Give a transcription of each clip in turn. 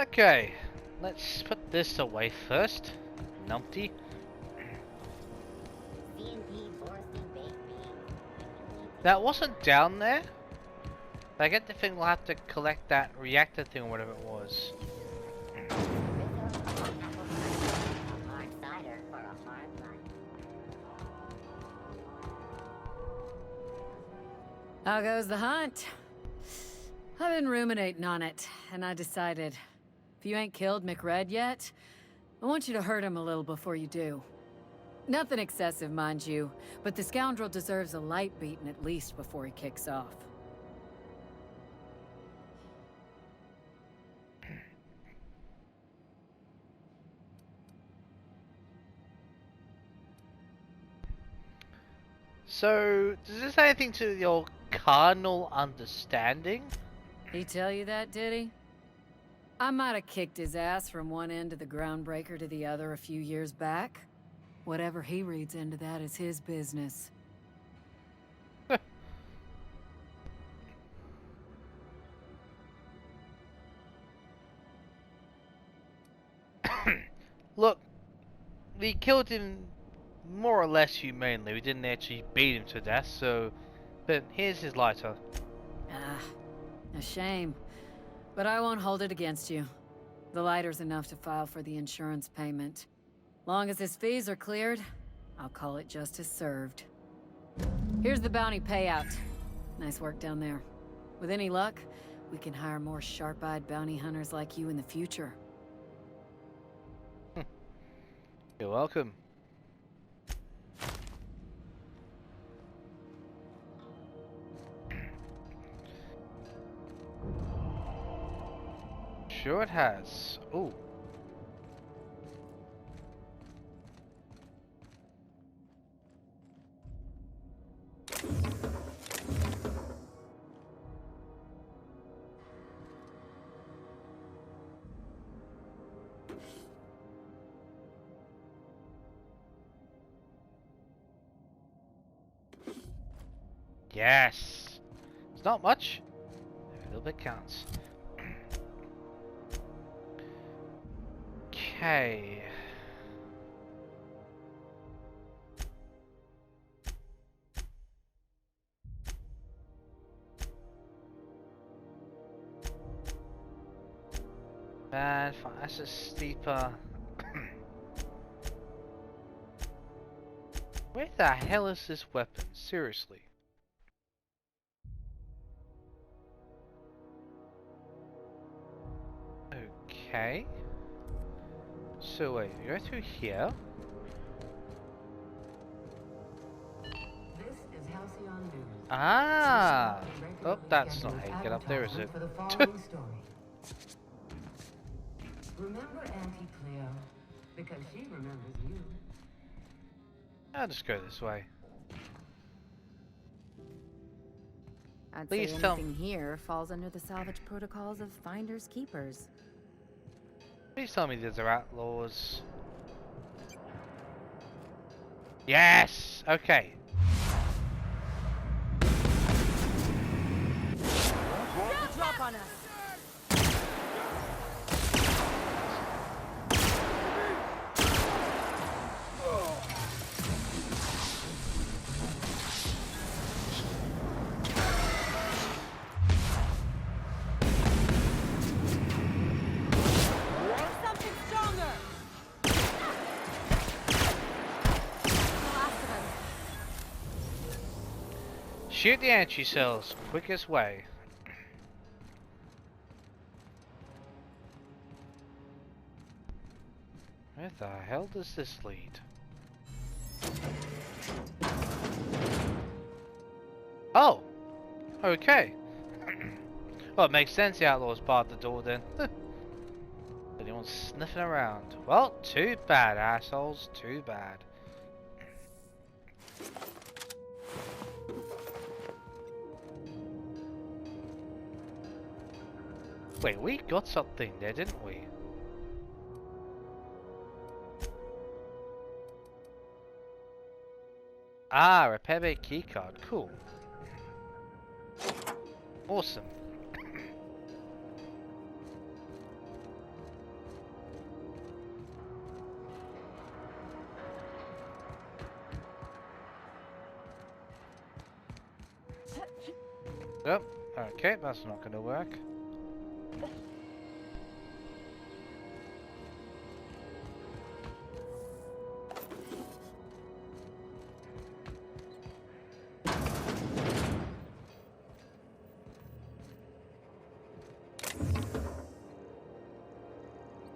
Okay, let's put this away first. Numpty. That wasn't down there. I get the thing we'll have to collect that reactor thing or whatever it was. How goes the hunt? I've been ruminating on it, and I decided, if you ain't killed McRed yet, I want you to hurt him a little before you do. Nothing excessive, mind you, but the scoundrel deserves a light beating at least before he kicks off. So, does this have anything to your carnal understanding? He tell you that, did he? I might have kicked his ass from one end of the groundbreaker to the other a few years back. Whatever he reads into that is his business. Look, we killed him more or less humanely. We didn't actually beat him to death, so... But here's his lighter. Ah, a shame. But I won't hold it against you. The lighter's enough to file for the insurance payment. Long as his fees are cleared, I'll call it justice served. Here's the bounty payout. Nice work down there. With any luck, we can hire more sharp-eyed bounty hunters like you in the future. You're welcome. Sure it has. Ooh. Yes. It's not much. Every little bit counts. Okay. Bad, that's a steeper. Where the hell is this weapon? Seriously. Okay. So wait, you go through here. This is Halcyon News. Ah! Oh, that's not how you get up there, is it? For the following story. Remember Auntie Cleo? Because she remembers you. I'll just go this way. I'd Please say tell anything here falls under the salvage protocols of finders keepers. Please tell me these are outlaws. Yes! Okay. Drop on us! Something stronger! Shoot the entry cells. Quickest way. Where the hell does this lead? Oh! Okay. Well, it makes sense the outlaws barred the door then. Anyone's sniffing around. Well, too bad, assholes. Too bad. Wait, we got something there, didn't we? Ah, repair bay keycard. Cool. Awesome. Yep. Okay, that's not gonna work.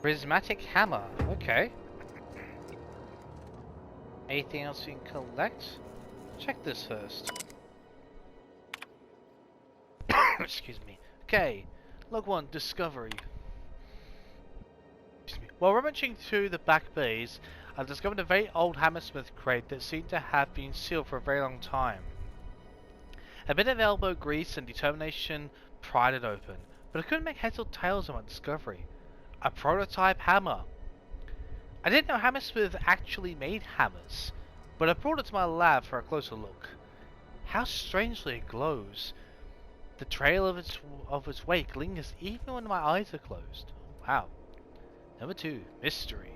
Prismatic hammer. Okay. Anything else we can collect? Check this first. Excuse me. Okay. Log 1, discovery. Excuse me. While rummaging through the back bays, I discovered a very old Hammersmith crate that seemed to have been sealed for a very long time. A bit of elbow grease and determination pried it open, but I couldn't make heads or tails of my discovery. A prototype hammer. I didn't know Hammersmith actually made hammers, but I brought it to my lab for a closer look. How strangely it glows. The trail of its wake lingers even when my eyes are closed. Wow. Number 2, mystery.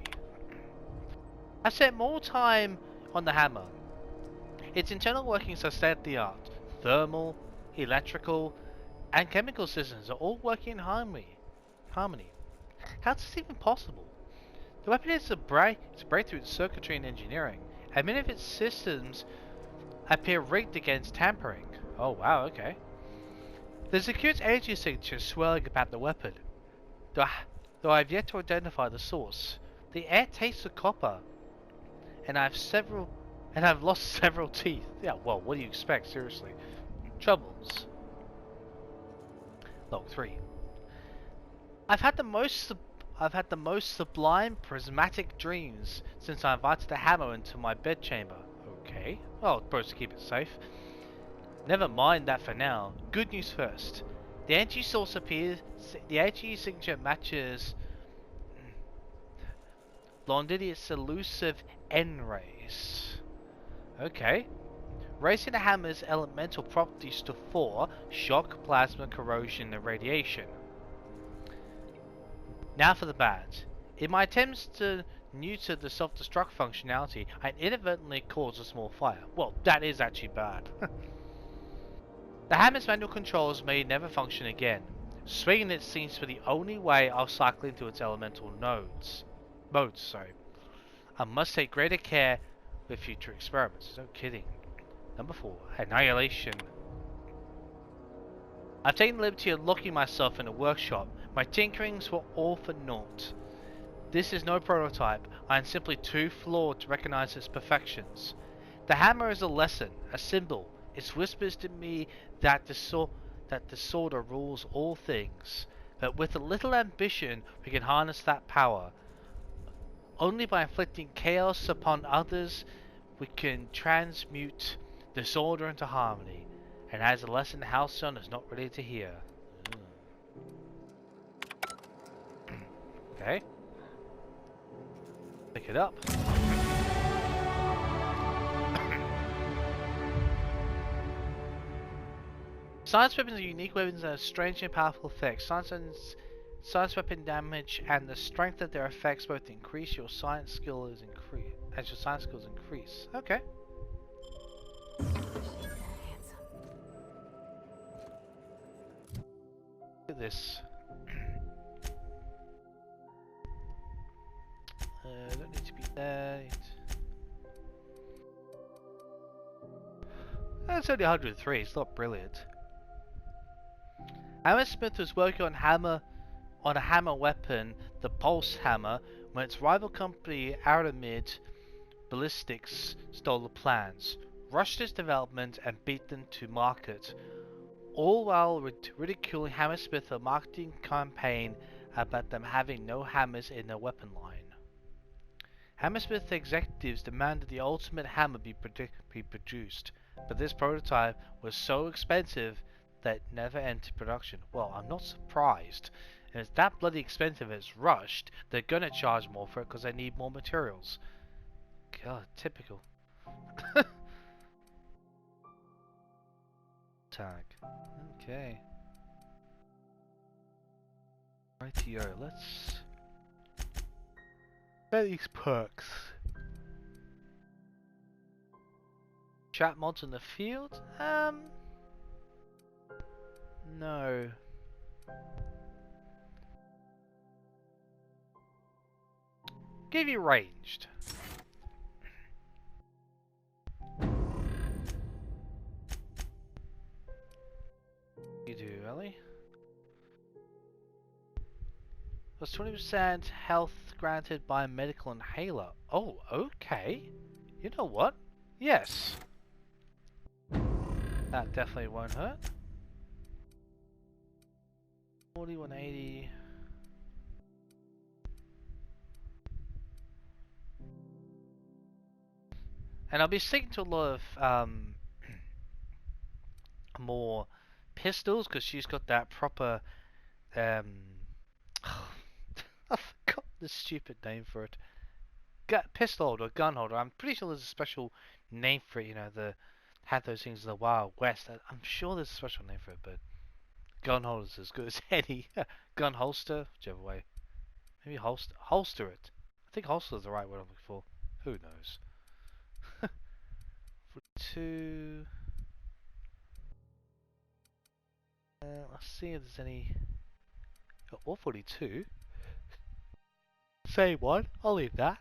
I've spent more time on the hammer. Its internal workings are state-of-the-art. Thermal, electrical, and chemical systems are all working in harmony. How is this even possible? The weapon is a breakthrough in circuitry and engineering, and many of its systems appear rigged against tampering. Oh wow, okay. There's a curious energy signature swirling about the weapon, though I've yet to identify the source. The air tastes of copper, and I've lost several teeth. Yeah, well, what do you expect, seriously? Troubles. Log 3. I've had the most sublime prismatic dreams since I invited the hammer into my bedchamber. Okay. Well, supposed to keep it safe. Never mind that for now. Good news first. The energy source appears. The energy signature matches Blondidio's elusive N-rays. Okay. Raising the hammer's elemental properties to 4: shock, plasma, corrosion, and radiation. Now for the bad. In my attempts to neuter the self-destruct functionality, I inadvertently caused a small fire. Well, that is actually bad. The hammer's manual controls may never function again. Swinging it seems to be the only way I'll cycle into its elemental modes. I must take greater care with future experiments. No kidding. Number 4, annihilation. I've taken the liberty of locking myself in a workshop. My tinkerings were all for naught. This is no prototype. I am simply too flawed to recognize its perfections. The hammer is a lesson, a symbol. It whispers to me that the disorder rules all things. But with a little ambition, we can harness that power. Only by inflicting chaos upon others, we can transmute disorder into harmony. And as a lesson Halcyon is not ready to hear. Okay. Pick it up. Science weapons are unique weapons that have strange and powerful effects. Science weapon damage and the strength of their effects both increase your science skills as your science skills increase. Okay. Look at this. Don't need to be there. That's only 103. It's not brilliant. Hammersmith was working on a hammer weapon, the Pulse Hammer, when its rival company Aramid Ballistics stole the plans, rushed its development, and beat them to market, all while ridiculing Hammersmith for a marketing campaign about them having no hammers in their weapon line. Hammersmith executives demanded the ultimate hammer be produced, but this prototype was so expensive that it never entered production. Well, I'm not surprised. And it's that bloody expensive it's rushed, they're gonna charge more for it because they need more materials. God, typical. Tag. Okay. Rightio, let's get these perks. Chat mods in the field? No. Give you ranged. You do, Ellie. Plus 20% health granted by medical inhaler. Oh, okay. You know what? Yes. That definitely won't hurt. 4180. And I'll be sticking to a lot of more pistols because she's got that proper I forgot the stupid name for it. Pistol holder, gun holder. I'm pretty sure there's a special name for it. You know, had those things in the Wild West. I'm sure there's a special name for it, but gun holder's as good as any. Gun holster, whichever way. Maybe holster it. I think holster is the right word I'm looking for. Who knows? 42. Let's see if there's any. Oh, 42. Same one. I'll leave that.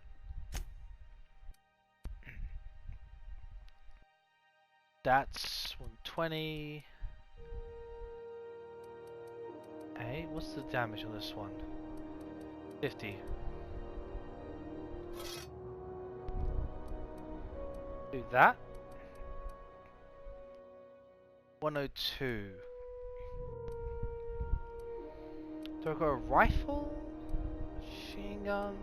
That's 120. Hey, what's the damage on this one? 50. Do that. 102. Do I got a rifle? Machine gun?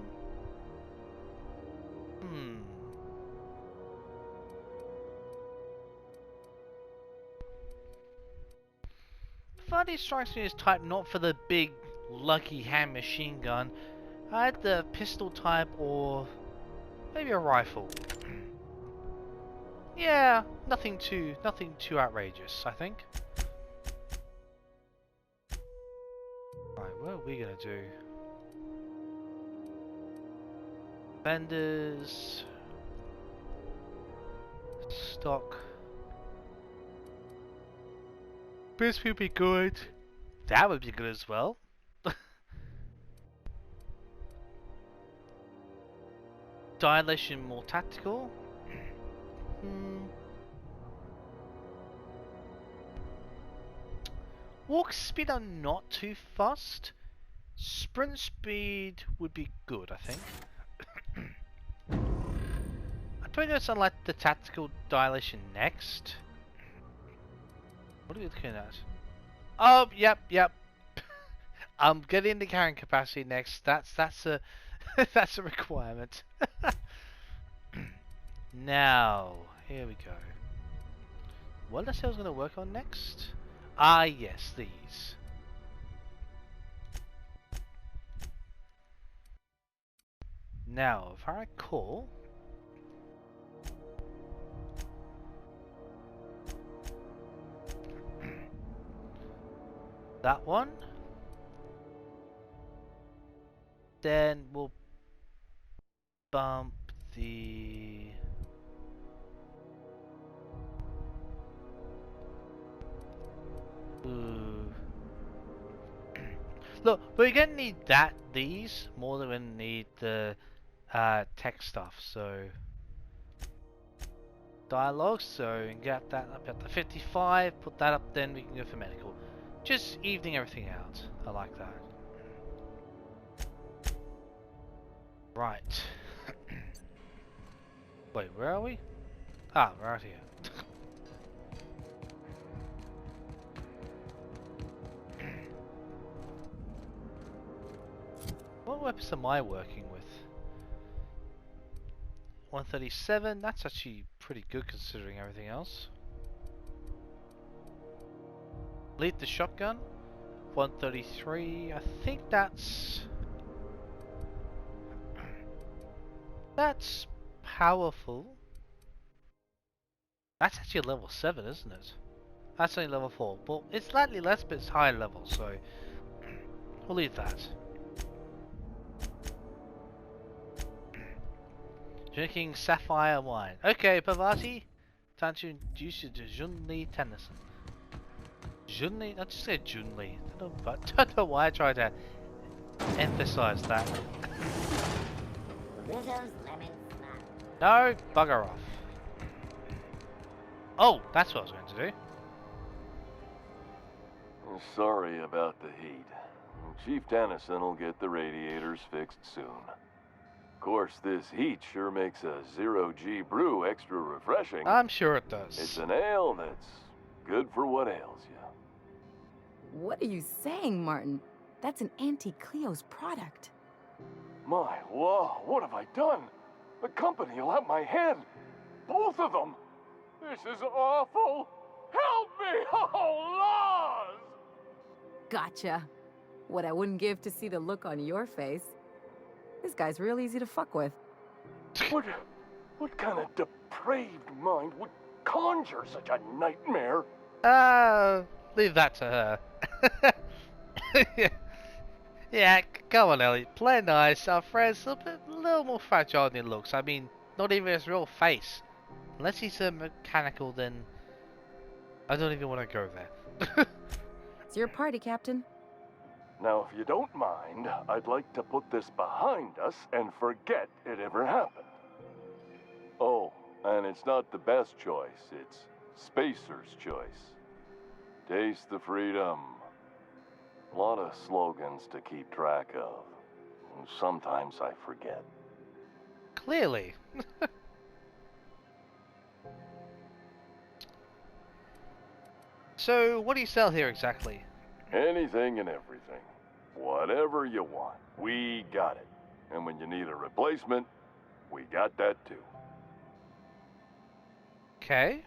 Funny strikes me as type not for the big lucky hand machine gun. I had the pistol type or maybe a rifle. Yeah, nothing too outrageous, I think. Right, what are we gonna do? Vendors, stock. This would be good. That would be good as well. Dilation more tactical. Walk speed I'm not too fussed. Sprint speed would be good, I think. I'm probably going to select the tactical dilation next. What are we looking at? Oh, yep. I'm getting the carrying capacity next. That's a that's a requirement. Now, here we go. What did I say I was going to work on next? Ah, yes, these. Now, if I recall, that one, then we'll bump the look, we're gonna need these more than we need the tech stuff, so dialogue, so we can get that up at the 55, put that up, then we can go for medical. Just evening everything out. I like that. Right. Wait, where are we? Ah, we're out here. What weapons am I working with? 137, that's actually pretty good considering everything else. Lead the shotgun. 133, I think that's powerful. That's actually a level 7, isn't it? That's only level 4. Well, it's slightly less, but it's higher level, so we'll leave that. Drinking sapphire wine. Okay, Parvati. Time to introduce you to Junli Tennyson. Junli? I just said Junli. Don't know why I tried to emphasize that. No, bugger off. Oh, that's what I was going to do. Sorry about the heat. Chief Dennison will get the radiators fixed soon. Of course, this heat sure makes a zero-G brew extra refreshing. I'm sure it does. It's an ale that's good for what ails you. What are you saying, Martin? That's an Auntie Cleo's product. My law, what have I done? The company will have my head. Both of them. This is awful. Help me! Oh, laws! Gotcha. What I wouldn't give to see the look on your face. This guy's real easy to fuck with. What kind of depraved mind would conjure such a nightmare? Leave that to her. Yeah, come on, Ellie. Play nice. Our friend's a little more fragile than he looks. I mean, not even his real face. Unless he's a mechanical, then I don't even want to go there. It's your party, Captain. Now, if you don't mind, I'd like to put this behind us and forget it ever happened. Oh, and it's not the best choice. It's Spacer's choice. Taste the freedom. A lot of slogans to keep track of. Sometimes I forget. Clearly. So, what do you sell here exactly? Anything and everything. Whatever you want, we got it. And when you need a replacement, we got that too. Okay.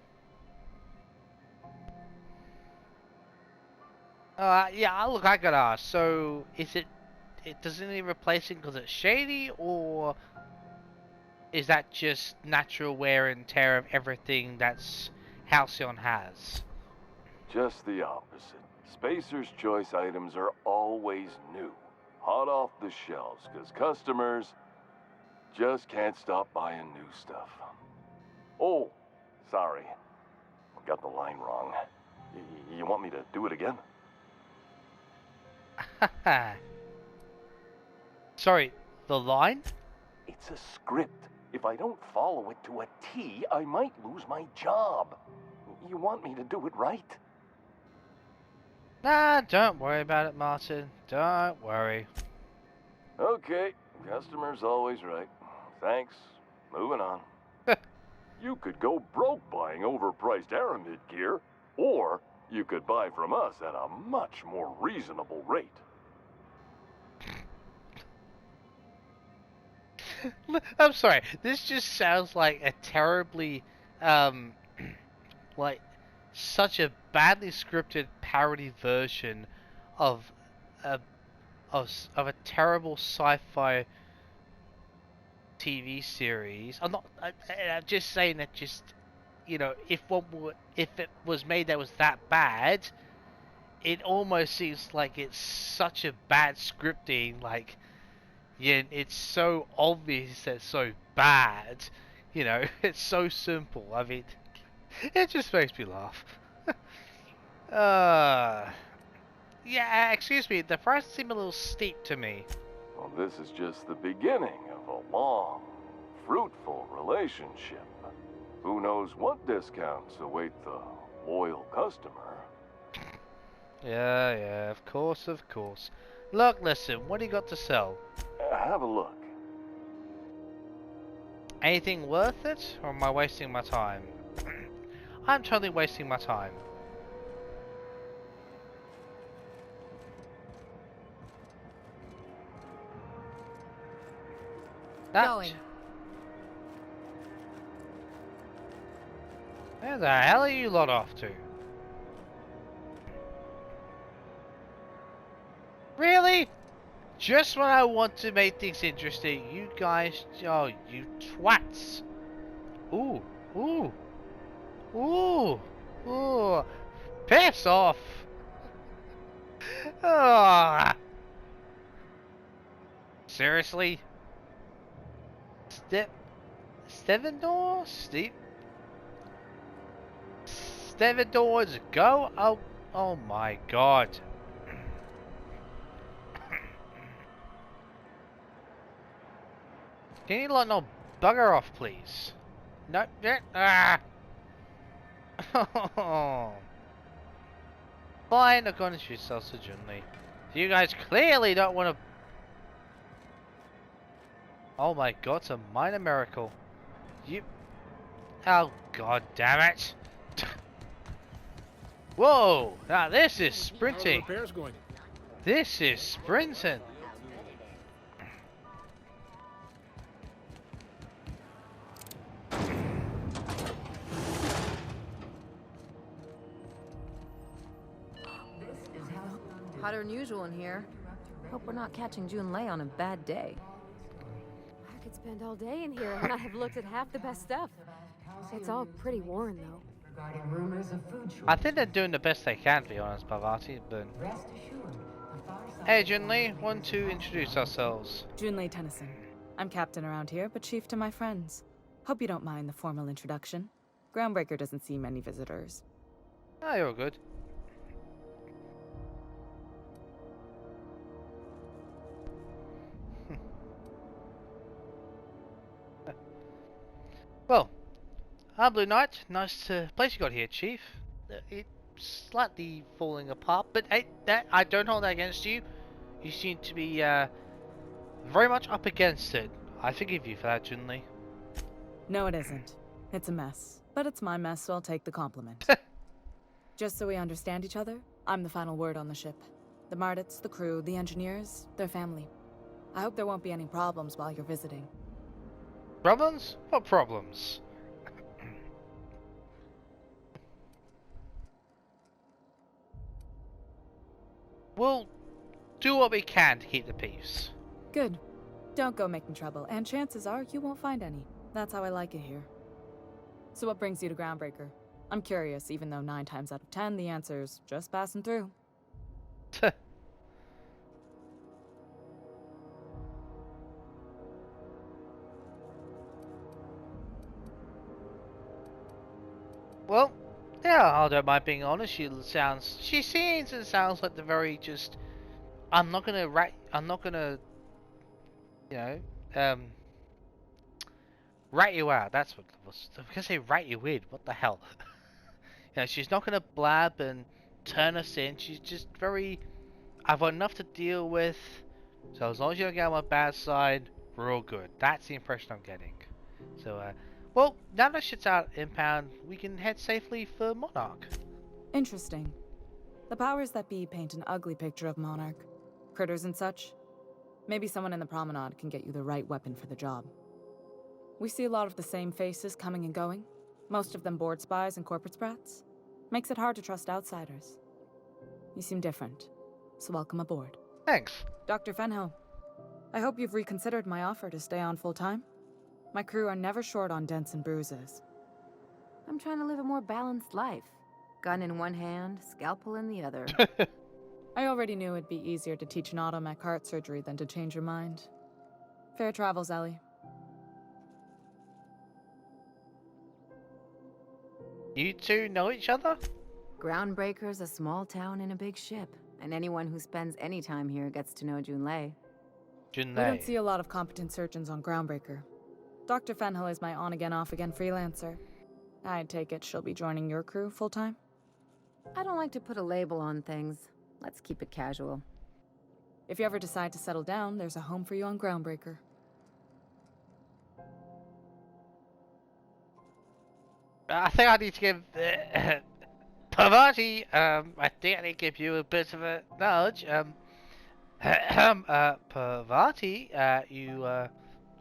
Yeah, look, I gotta ask. So, is it does it need replacing because it's shady, or is that just natural wear and tear of everything that's Halcyon has? Just the opposite. Spacer's Choice items are always new. Hot off the shelves, because customers just can't stop buying new stuff. Oh, sorry. Got the line wrong. You want me to do it again? Sorry, the line? It's a script. If I don't follow it to a T, I might lose my job. You want me to do it right? Nah, don't worry about it, Martin. Don't worry. Okay, customer's always right. Thanks. Moving on. You could go broke buying overpriced Aramid gear, or you could buy from us at a much more reasonable rate. I'm sorry, this just sounds like a terribly, like, such a badly scripted parody version of a terrible sci-fi TV series. I'm just saying that, just, you know, if it was made that was that bad, it almost seems like it's such a bad scripting. Like, yeah, it's so obvious that it's so bad. You know, it's so simple. I mean, it just makes me laugh. Yeah, excuse me, the prices seem a little steep to me. Well, this is just the beginning of a long, fruitful relationship. Who knows what discounts await the loyal customer? Yeah, of course. Look, listen, what do you got to sell? Have a look. Anything worth it, or am I wasting my time? I'm totally wasting my time. Going. Where the hell are you lot off to? Really? Just when I want to make things interesting, you guys, oh, you twats. Ooh. Piss off. Ah. Seriously? Stevedores, go? Oh my god. Can you like no bugger off, please? No, ah. Fine, I'm gonna shoot yourself to Junli. You guys clearly don't want to. Oh my god, it's a minor miracle. You. Oh god damn it! Whoa! Now this is sprinting. How are repairs going? This is sprinting. This is how Hotter than usual in here. Hope we're not catching Junlei on a bad day. I could spend all day in here and not have looked at half the best stuff. It's all pretty worn, though. regarding rumors of food shortage. I think they're doing the best they can, to be honest, Parvati, but... Rest assured, the far side Hey Junli, want to introduce ourselves? Junlei Tennyson. I'm captain around here, but chief to my friends. Hope you don't mind the formal introduction. Groundbreaker doesn't see many visitors. Oh, you're all good. Well, I'm Blue Knight. Nice place you got here, Chief. It's slightly falling apart, but hey, I don't hold that against you. You seem to be very much up against it. I forgive you for that, Junli. No, it isn't. It's a mess. But it's my mess, so I'll take the compliment. Just so we understand each other, I'm the final word on the ship. The Mardits, the crew, the engineers, their family. I hope there won't be any problems while you're visiting. Problems? What problems? We'll do what we can to keep the peace. Good. Don't go making trouble, and chances are you won't find any. That's how I like it here. So what brings you to Groundbreaker? I'm curious, even though 9 times out of 10 the answer's just passing through. Well, yeah, I don't mind being honest. She seems and sounds like the very just. I'm not gonna, you know, rat you out. That's what I was gonna say. Rat you in. What the hell? You know, she's not gonna blab and turn us in. She's just very. I've got enough to deal with. So as long as you don't get on my bad side, we're all good. That's the impression I'm getting. So, well, now that shit's out impound, we can head safely for Monarch. Interesting. The powers that be paint an ugly picture of Monarch. Critters and such. Maybe someone in the promenade can get you the right weapon for the job. We see a lot of the same faces coming and going. Most of them board spies and corporate sprats. Makes it hard to trust outsiders. You seem different, so welcome aboard. Thanks. Dr. Fenho, I hope you've reconsidered my offer to stay on full-time. My crew are never short on dents and bruises. I'm trying to live a more balanced life. Gun in one hand, scalpel in the other. I already knew it'd be easier to teach an automech heart surgery than to change your mind. Fair travels, Ellie. You two know each other? Groundbreaker's a small town in a big ship, and anyone who spends any time here gets to know Junlei. We don't Junlei. see a lot of competent surgeons on Groundbreaker. Dr. Fenhill is my on-again, off-again freelancer. I take it she'll be joining your crew full-time? I don't like to put a label on things. Let's keep it casual. If you ever decide to settle down, there's a home for you on Groundbreaker. I think I need to give Parvati. I think I need to give you a bit of a nudge. Parvati, you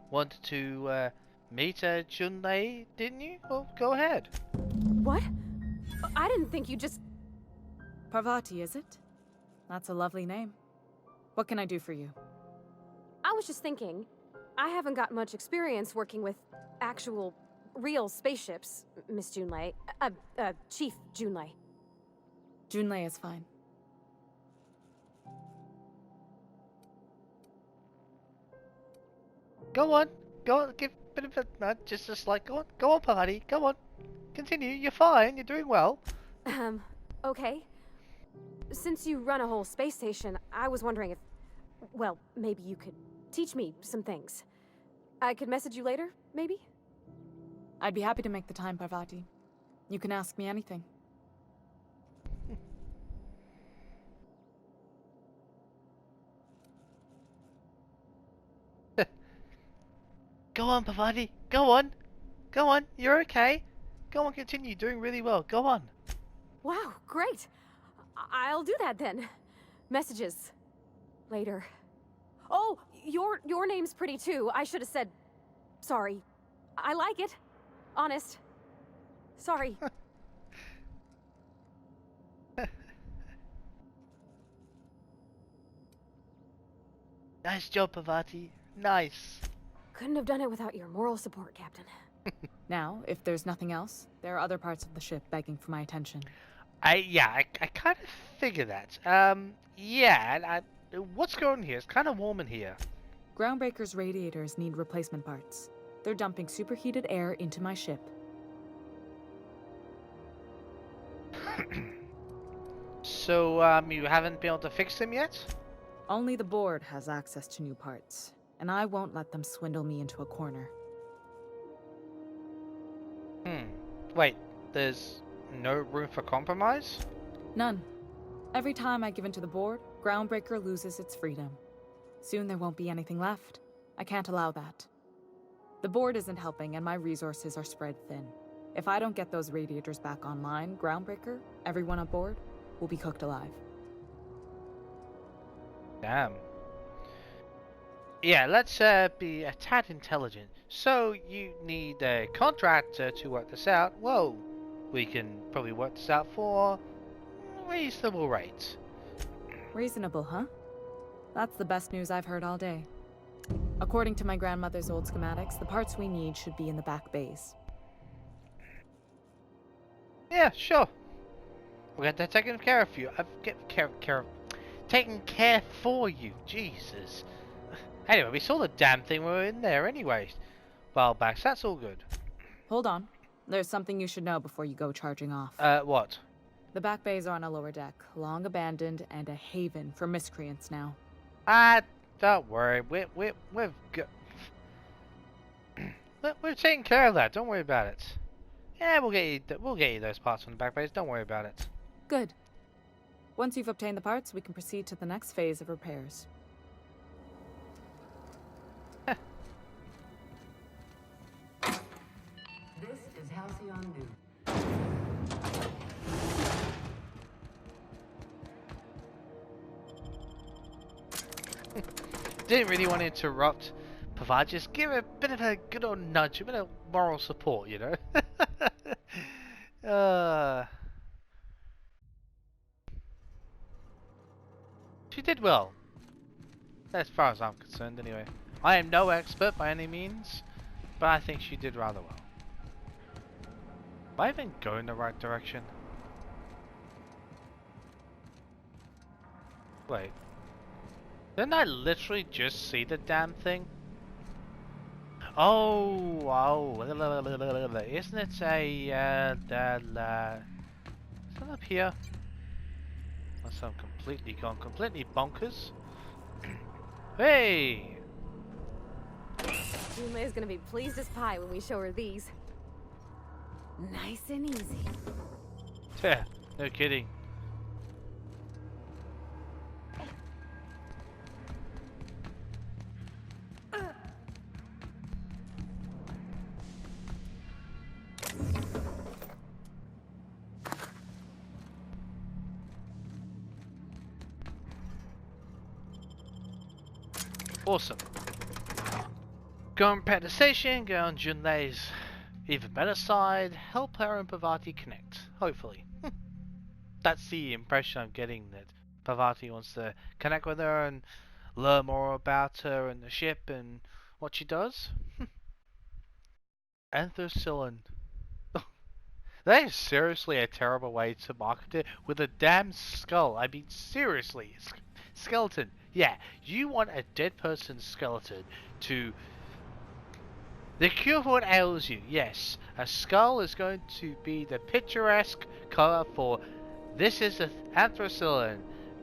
wanted to meet Junlei, didn't you? Well, go ahead. What? I didn't think you just... Parvati, is it? That's a lovely name. What can I do for you? I was just thinking. I haven't got much experience working with actual, real spaceships, Miss Junlei. Chief Junlei. Junlei is fine. Go on, give a bit of a nudge, just a slight. Go on, Parvati, go on. Continue. You're fine. You're doing well. Okay. since you run a whole space station, I was wondering if, well, maybe you could teach me some things. I could message you later, maybe? I'd be happy to make the time, Parvati. You can ask me anything. Go on, Parvati. Go on. Go on. You're okay. Go on, continue. Doing really well. Go on. Wow, great. I'll do that then. Messages. Later. Oh, your name's pretty too. I should have said sorry. I like it. Honest. Sorry. Nice job, Parvati. Nice. Couldn't have done it without your moral support, Captain. Now, if there's nothing else, there are other parts of the ship begging for my attention. I kind of figured that. Yeah, what's going on here? It's kind of warm in here. Groundbreaker's radiators need replacement parts. They're dumping superheated air into my ship. So, you haven't been able to fix them yet? Only the board has access to new parts, and I won't let them swindle me into a corner. Wait, there's no room for compromise? None. Every time I give in to the board, Groundbreaker loses its freedom. Soon there won't be anything left. I can't allow that. The board isn't helping, and my resources are spread thin. If I don't get those radiators back online, Groundbreaker, everyone on board, will be cooked alive. Damn. Yeah, let's be a tad intelligent. So, you need a contractor to work this out. Well, we can probably work this out for reasonable rates. Reasonable, huh? That's the best news I've heard all day. According to my grandmother's old schematics, the parts we need should be in the back bays. Yeah, sure. We'll get that taken care of you. Taken care for you. Jesus. Anyway, we saw the damn thing when we were in there anyway. While back, so that's all good. Hold on. There's something you should know before you go charging off. What? The back bays are on a lower deck, long abandoned and a haven for miscreants now. Don't worry. We've got... We're taking care of that. Don't worry about it. Yeah, we'll get you those parts from the back bays. Don't worry about it. Good. Once you've obtained the parts, we can proceed to the next phase of repairs. This is Halcyon News. Didn't really want to interrupt Parvati. Just give a bit of a good old nudge, a bit of moral support, you know. She did well, as far as I'm concerned. Anyway, I am no expert by any means, but I think she did rather well. Am I even going the right direction? Wait. Didn't I literally just see the damn thing? Oh, isn't it a, is it up here? Unless I'm completely bonkers. Hey! Junlei's gonna be pleased as pie when we show her these. Nice and easy. Yeah, no kidding. Awesome. Go and prepare the station, go on Junlei's even better side, help her and Parvati connect, hopefully. That's the impression I'm getting, that Parvati wants to connect with her and learn more about her and the ship and what she does. Anthracylin. That is seriously a terrible way to market it, with a damn skull. I mean, seriously. Skeleton. Yeah, you want a dead person's skeleton to... The cure for what ails you. Yes, a skull is going to be the picturesque cover for This is an anthracillin.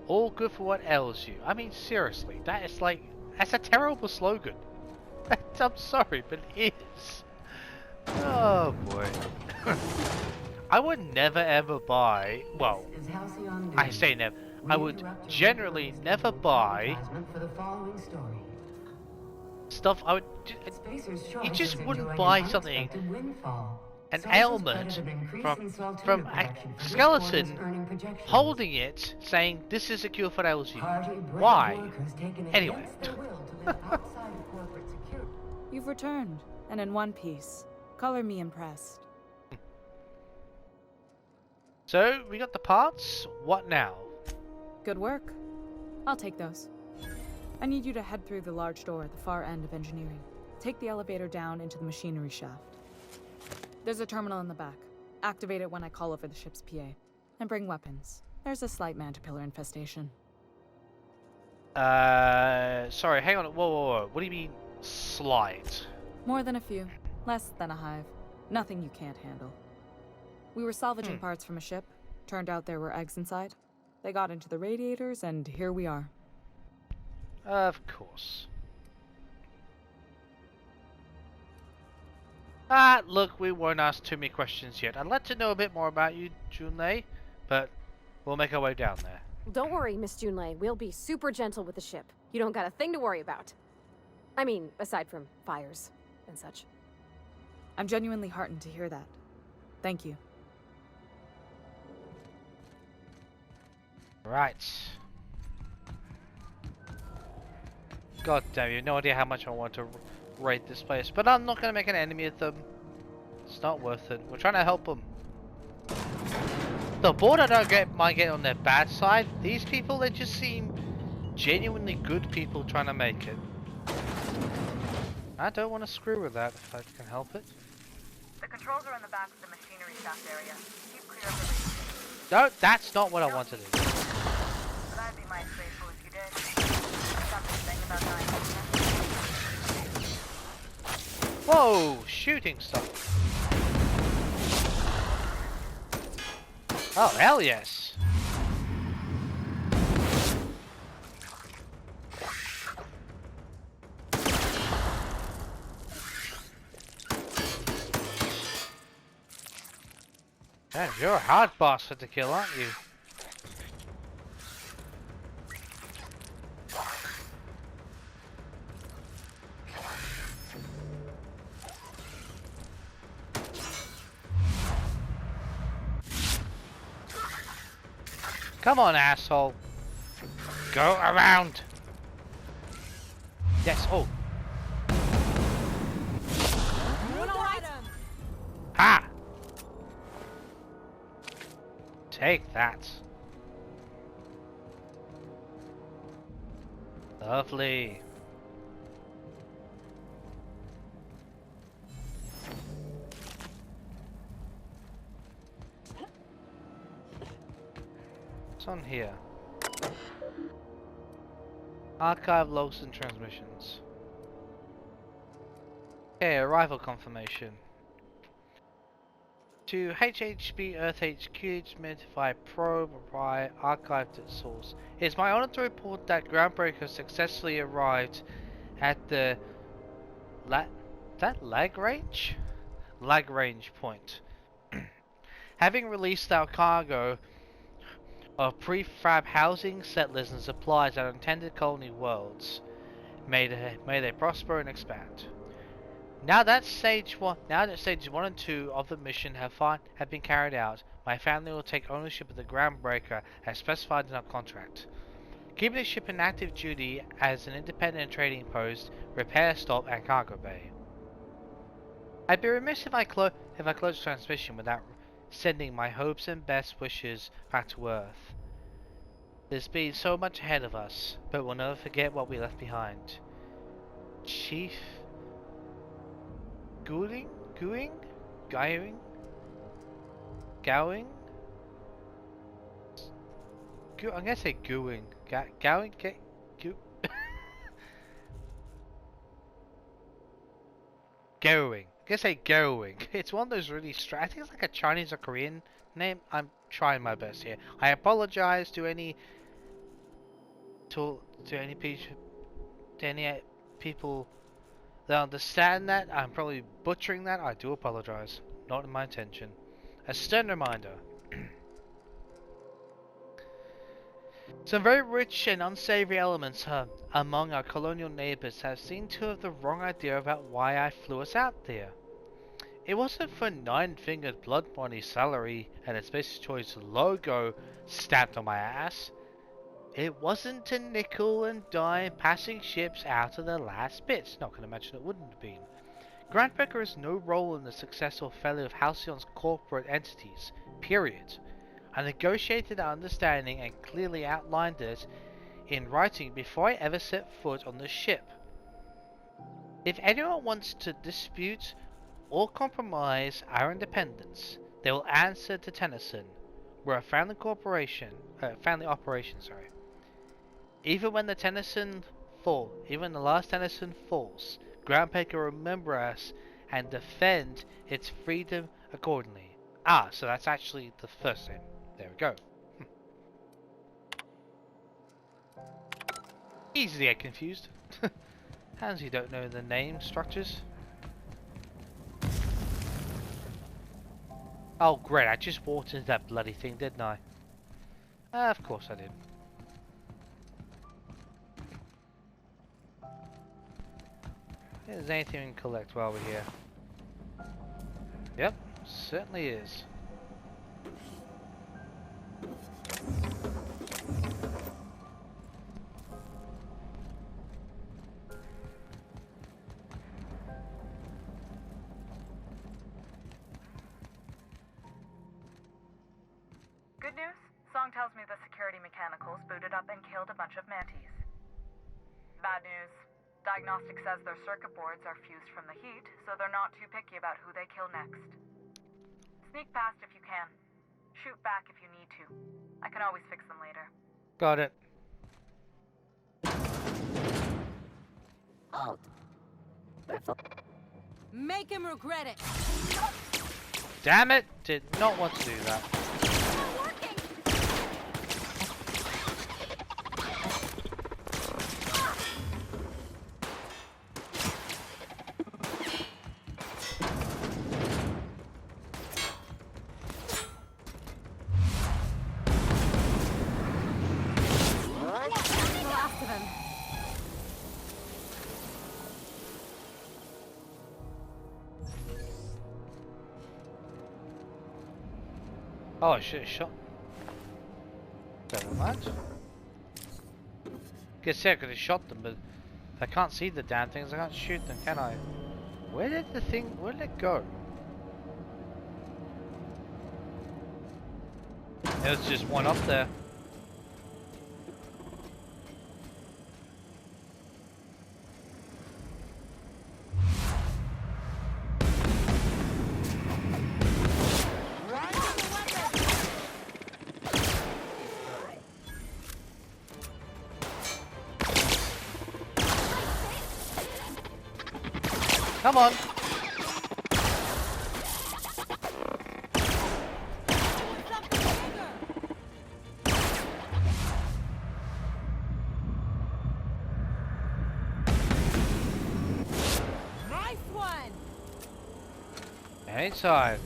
All good for what ails you. I mean, seriously, that is like, that's a terrible slogan. I'm sorry, but it is. Oh boy. I would never ever buy, well, This is Halcyon I News. say never, We I would interrupt your generally broadcast never with buy advertisement for the following story. stuff I would, Spacers you Choice just is wouldn't enjoying buy an something, unexpected windfall. an Sources ailment credit an increase from in Saltino a production for this skeleton quarter's earning projections. holding it, saying this is a cure for LG. Party brave Why? workers taken Anyway. against their will to live outside of corporate security. You've returned, and in one piece. Color me impressed. So, we got the parts, what now? Good work. I'll take those. I need you to head through the large door at the far end of engineering. Take the elevator down into the machinery shaft. There's a terminal in the back. Activate it when I call over the ship's PA. And bring weapons. There's a slight Mantipillar infestation. Sorry, hang on, whoa. What do you mean, slight? More than a few. Less than a hive. Nothing you can't handle. We were salvaging parts from a ship. Turned out there were eggs inside. They got into the radiators, and here we are. Of course. Ah, look, we weren't asked too many questions yet. I'd like to know a bit more about you, Junlei, but we'll make our way down there. Don't worry, Miss Junlei. We'll be super gentle with the ship. You don't got a thing to worry about. I mean, aside from fires and such. I'm genuinely heartened to hear that. Thank you. Right. God damn, you have no idea how much I want to raid this place, but I'm not going to make an enemy of them. It's not worth it. We're trying to help them. The board I don't might get on their bad side. These people, they just seem genuinely good people trying to make it. I don't want to screw with that if I can help it. The controls are in the back of the machinery shaft area. Keep clear of the leak. No, that's not what I wanted to do. But I'd be mighty grateful if you did. Something to think about dying. Whoa, shooting stuff. Oh, hell yes. Man, you're a hard bastard to kill, aren't you? Come on, asshole. Go around. Yes, oh. Ha! Take that. Lovely. What's on here? Archive logs and transmissions. Okay, arrival confirmation. To HHB Earth HQ, identify probe, reply, archived at source. It is my honor to report that Groundbreaker successfully arrived at the Lagrange point. Having released our cargo of prefab housing, settlers, and supplies at intended colony worlds, may they prosper and expand. Now that stages 1 and 2 of the mission have been carried out, my family will take ownership of the Groundbreaker as specified in our contract. Keeping the ship in active duty as an independent trading post, repair stop, and cargo bay. I'd be remiss if I close the transmission without sending my hopes and best wishes back to Earth. There's been so much ahead of us, but we'll never forget what we left behind. Chief Gowing? I'm gonna say Gowing. Gowing. I say going. It's one of those really I think it's like a Chinese or Korean name. I'm trying my best here. I apologize to any people that understand that. I'm probably butchering that. I do apologize. Not in my intention. A stern reminder. Some very rich and unsavory elements among our colonial neighbors have seemed to have the wrong idea about why I flew us out there. It wasn't for nine-fingered blood money's salary and its Space Choice logo stamped on my ass. It wasn't to nickel and dime passing ships out of their last bits. Not gonna imagine it wouldn't have been. Groundbreaker has no role in the success or failure of Halcyon's corporate entities. Period. I negotiated our understanding and clearly outlined it in writing before I ever set foot on the ship. If anyone wants to dispute or compromise our independence, they will answer to Tennyson. We're a family operation. Even when the last Tennyson falls, Groundbreaker will remember us and defend its freedom accordingly. Ah, so that's actually the first thing. There we go. Easy to get confused. Hands you don't know the name structures. Oh great, I just walked into that bloody thing, didn't I? Of course I did. If there's anything we can collect while we're here. Yep, certainly is. Good news? Song tells me the security mechanicals booted up and killed a bunch of mantis. Bad news. Diagnostic says their circuit boards are fused from the heat, so they're not too picky about who they kill next. Sneak past if you can. Shoot back if you need to. I can always fix them later. Got it. Halt. Make him regret it. Damn it! Did not want to do that. Oh, I should have shot. Never mind. Guess I could have shot them, but if I can't see the damn things, I can't shoot them, can I? Where did it go? There was just one up there. Come on. Nice one. Anytime.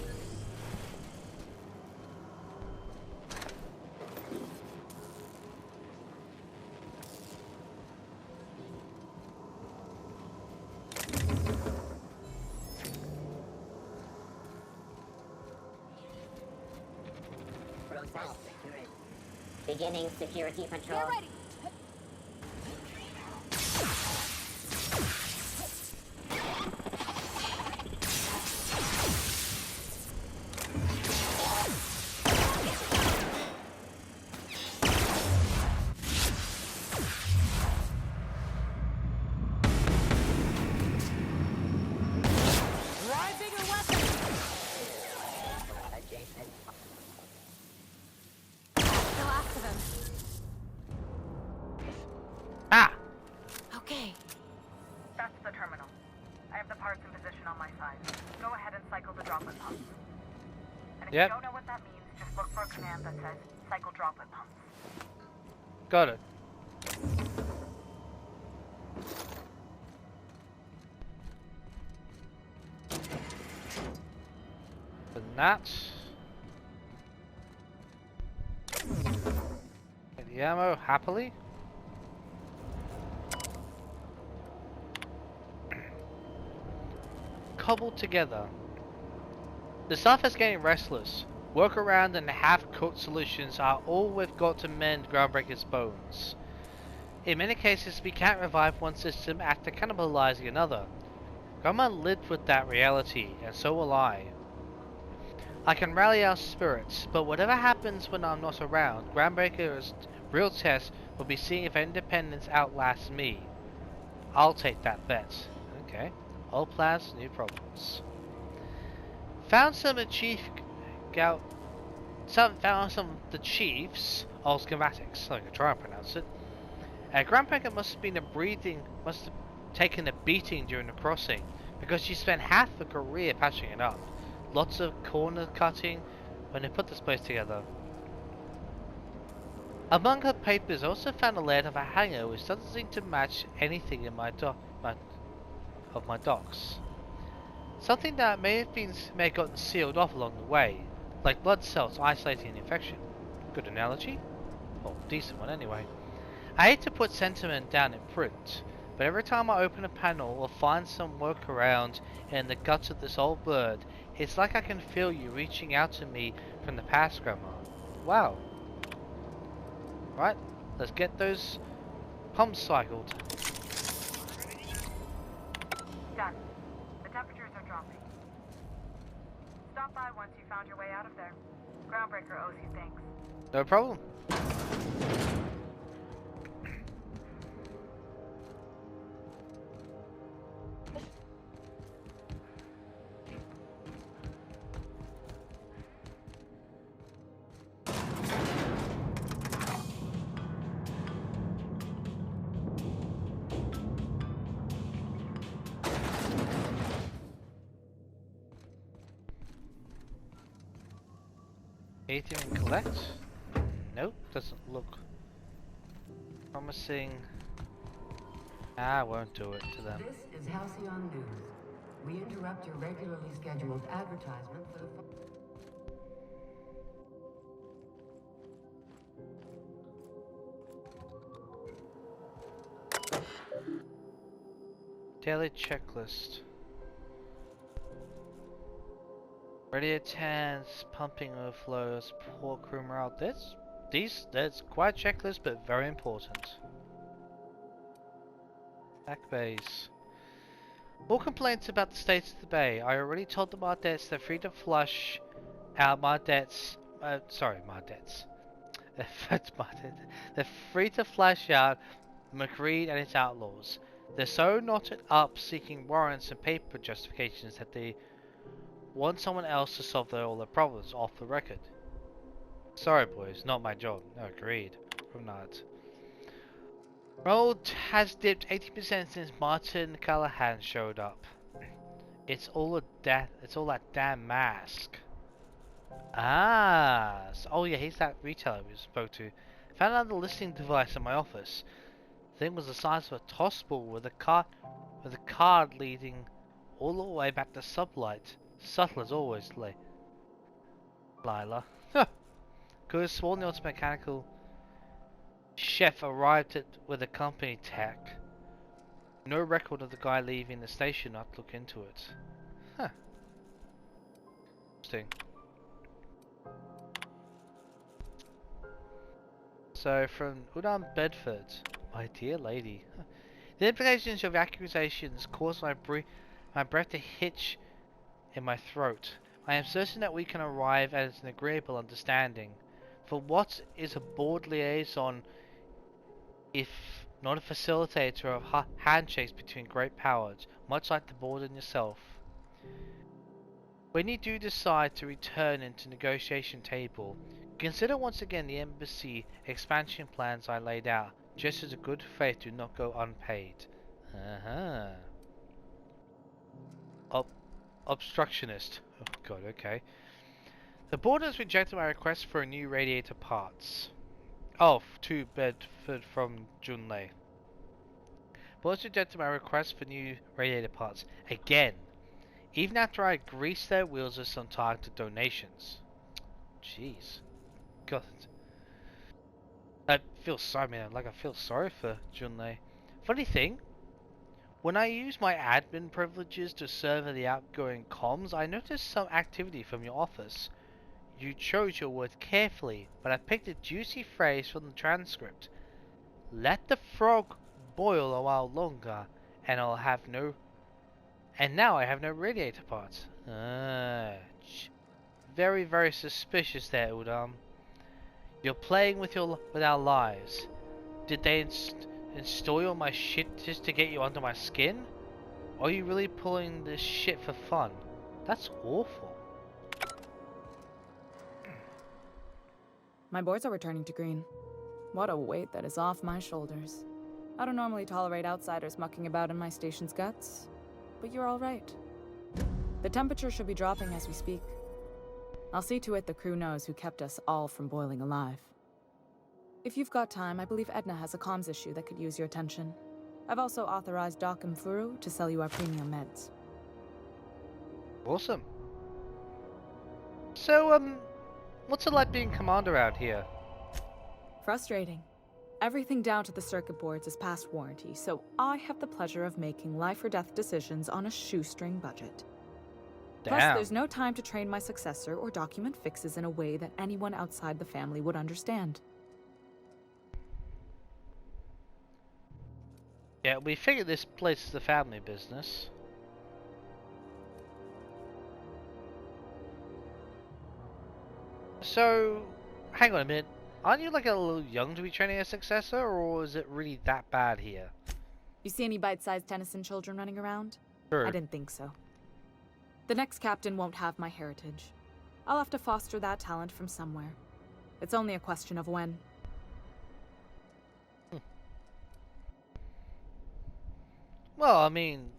Beginning security patrol. Get ready. I have the parts in position on my side. Go ahead and cycle the droplet pumps. And if Yep. you don't know what that means, just look for a command that says cycle droplet pumps. Got it. And that. Get the ammo happily. Cobbled together. The stuff is getting restless. Workaround and half-cooked solutions are all we've got to mend Groundbreaker's bones. In many cases, we can't revive one system after cannibalizing another. Grandma lived with that reality, and so will I. I can rally our spirits, but whatever happens when I'm not around, Groundbreaker's real test will be seeing if independence outlasts me. I'll take that bet. Okay. Old plans, new problems. Found some of the chief's old schematics. I can try and pronounce it. Groundbreaker must have taken a beating during the crossing, because she spent half her career patching it up. Lots of corner cutting when they put this place together. Among her papers, I also found a layout of a hangar which doesn't seem to match anything in my docs. Something that may have gotten sealed off along the way, like blood cells isolating an infection. Good analogy? Well, decent one anyway. I hate to put sentiment down in print, but every time I open a panel or find some workaround in the guts of this old bird, it's like I can feel you reaching out to me from the past, Grandma. Wow. Right, let's get those pumps cycled. Done. The temperatures are dropping. Stop by once you found your way out of there. Groundbreaker owes you thanks. No problem. Anything we can collect? Nope, doesn't look promising. I won't do it to them. This is Halcyon News. We interrupt your regularly scheduled advertisement for the... Daily checklist. Radio 10's pumping overflows, poor crew morale. That's quite a checklist, but very important. Back base. More complaints about the state of the bay. I already told the Mardettes they're free to flush out Mardettes. Mardettes. They're free to flush out McReed and its outlaws. They're so knotted up seeking warrants and paper justifications that they want someone else to solve all their problems off the record. Sorry boys, not my job. No, agreed. I'm not. Road has dipped 80% since Martin Callahan showed up. It's all that damn mask. Ah, so, oh yeah, he's that retailer we spoke to. Found another listening device in my office. The thing was the size of a toss ball with a card leading all the way back to Sublight. Subtle as always, Lila. Could have sworn the automechanical chef arrived with a company tech. No record of the guy leaving the station. I'd look into it. Huh. Interesting. So from Udam Bedford, my dear lady. The implications of accusations caused my breath to hitch in my throat. I am certain that we can arrive at an agreeable understanding. For what is a board liaison if not a facilitator of handshakes between great powers, much like the board and yourself? When you do decide to return into negotiation table, consider once again the embassy expansion plans I laid out, just as a good faith do not go unpaid. obstructionist. Oh god, okay. The board has rejected my request for a new radiator parts. Oh, to Bedford from Junlei. Board has rejected my request for new radiator parts. Again. Even after I greased their wheels with some targeted donations. Jeez. God. I feel sorry, man. Like, I feel sorry for Junlei. Funny thing, when I use my admin privileges to serve the outgoing comms, I noticed some activity from your office. You chose your words carefully, but I picked a juicy phrase from the transcript. Let the frog boil a while longer, and I'll have no... And now I have no radiator parts. Very, very suspicious there, Udam. You're playing with our lives. Did they install you on my shit just to get you under my skin? Or are you really pulling this shit for fun? That's awful. My boards are returning to green. What a weight that is off my shoulders. I don't normally tolerate outsiders mucking about in my station's guts, but you're all right. The temperature should be dropping as we speak. I'll see to it the crew knows who kept us all from boiling alive. If you've got time, I believe Edna has a comms issue that could use your attention. I've also authorized Doc and Furu to sell you our premium meds. Awesome. So, what's it like being commander out here? Frustrating. Everything down to the circuit boards is past warranty, so I have the pleasure of making life or death decisions on a shoestring budget. Damn. Plus, there's no time to train my successor or document fixes in a way that anyone outside the family would understand. Yeah, we figured this place is a family business. So, hang on a minute. Aren't you like a little young to be training a successor, or is it really that bad here? You see any bite-sized Tennyson children running around? Sure. I didn't think so. The next captain won't have my heritage. I'll have to foster that talent from somewhere. It's only a question of when. Well, I mean,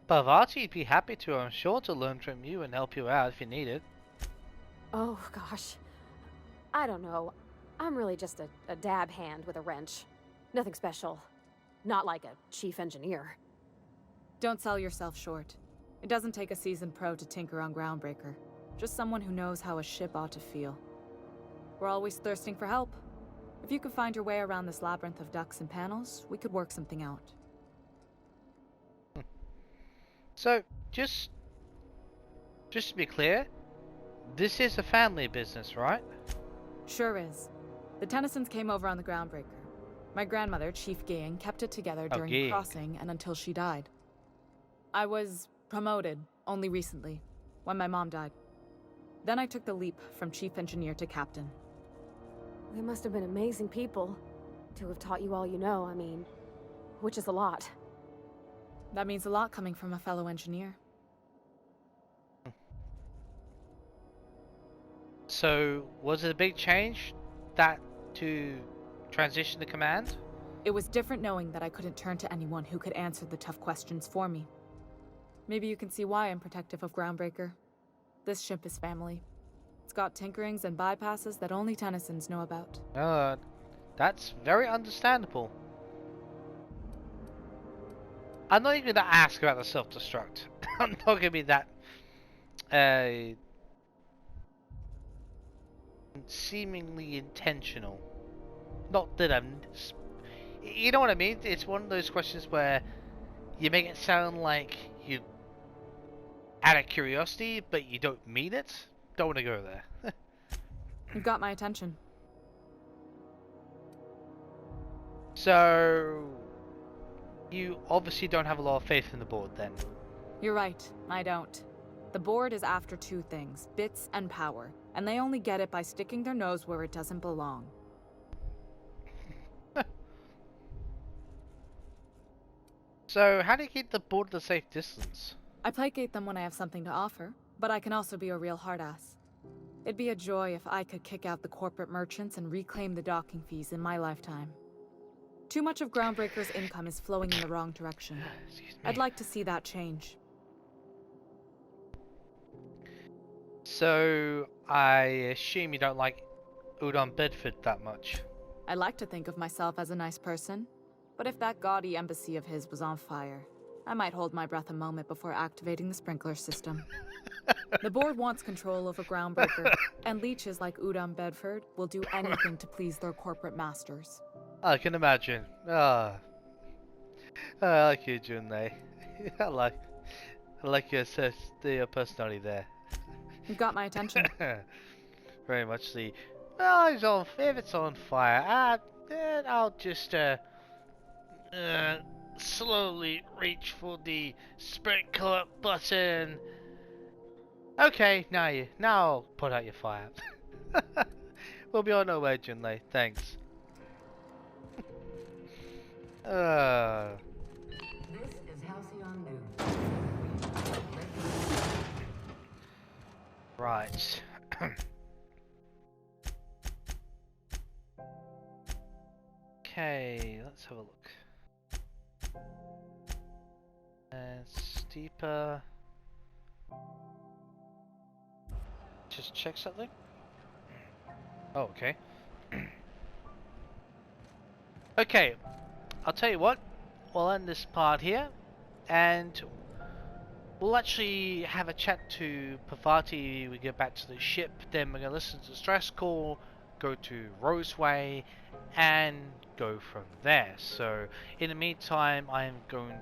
Parvati'd be happy to, I'm sure, to learn from you and help you out if you need it. Oh, gosh. I don't know. I'm really just a dab hand with a wrench. Nothing special. Not like a chief engineer. Don't sell yourself short. It doesn't take a seasoned pro to tinker on Groundbreaker. Just someone who knows how a ship ought to feel. We're always thirsting for help. If you could find your way around this labyrinth of ducts and panels, we could work something out. So, just to be clear, this is a family business, right? Sure is. The Tennysons came over on the Groundbreaker. My grandmother, Chief Geing, kept it together during the crossing and until she died. I was promoted only recently, when my mom died. Then I took the leap from chief engineer to captain. They must have been amazing people to have taught you all you know, I mean, which is a lot. That means a lot coming from a fellow engineer. So, was it a big change that to transition to command? It was different knowing that I couldn't turn to anyone who could answer the tough questions for me. Maybe you can see why I'm protective of Groundbreaker. This ship is family. It's got tinkerings and bypasses that only Tennysons know about. That's very understandable. I'm not even going to ask about the self-destruct. I'm not going to be that seemingly intentional. Not that I'm... You know what I mean? It's one of those questions where you make it sound like you out of curiosity, but you don't mean it. Don't want to go there. You've got my attention. So... You obviously don't have a lot of faith in the board, then. You're right, I don't. The board is after two things, bits and power, and they only get it by sticking their nose where it doesn't belong. So, how do you keep the board at a safe distance? I placate them when I have something to offer, but I can also be a real hard-ass. It'd be a joy if I could kick out the corporate merchants and reclaim the docking fees in my lifetime. Too much of Groundbreaker's income is flowing in the wrong direction. I'd like to see that change. So, I assume you don't like Udon Bedford that much. I like to think of myself as a nice person, but if that gaudy embassy of his was on fire, I might hold my breath a moment before activating the sprinkler system. The board wants control over Groundbreaker, and leeches like Udon Bedford will do anything to please their corporate masters. I can imagine. I like you, Junlei. I like your personality there. You got my attention. Very much the. Well, if it's on fire, then I'll just slowly reach for the sprinkler button. Okay, now I'll put out your fire. We'll be on our way, Junlei. Thanks. This is Halcyon News. Right. Okay, let's have a look. Steeper. Just check something. Oh, okay. Okay, I'll tell you what. We'll end this part here, and we'll actually have a chat to Parvati. We get back to the ship, then we're gonna listen to the stress call, go to Roseway, and go from there. So in the meantime, I am going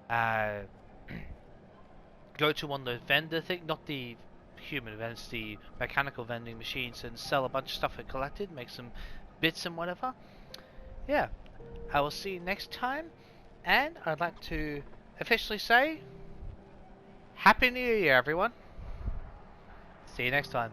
to go to one of the vendor thing, not the human events, the mechanical vending machines, and sell a bunch of stuff I collected, make some bits and whatever. Yeah, I will see you next time, and I'd like to officially say Happy New Year, everyone. See you next time.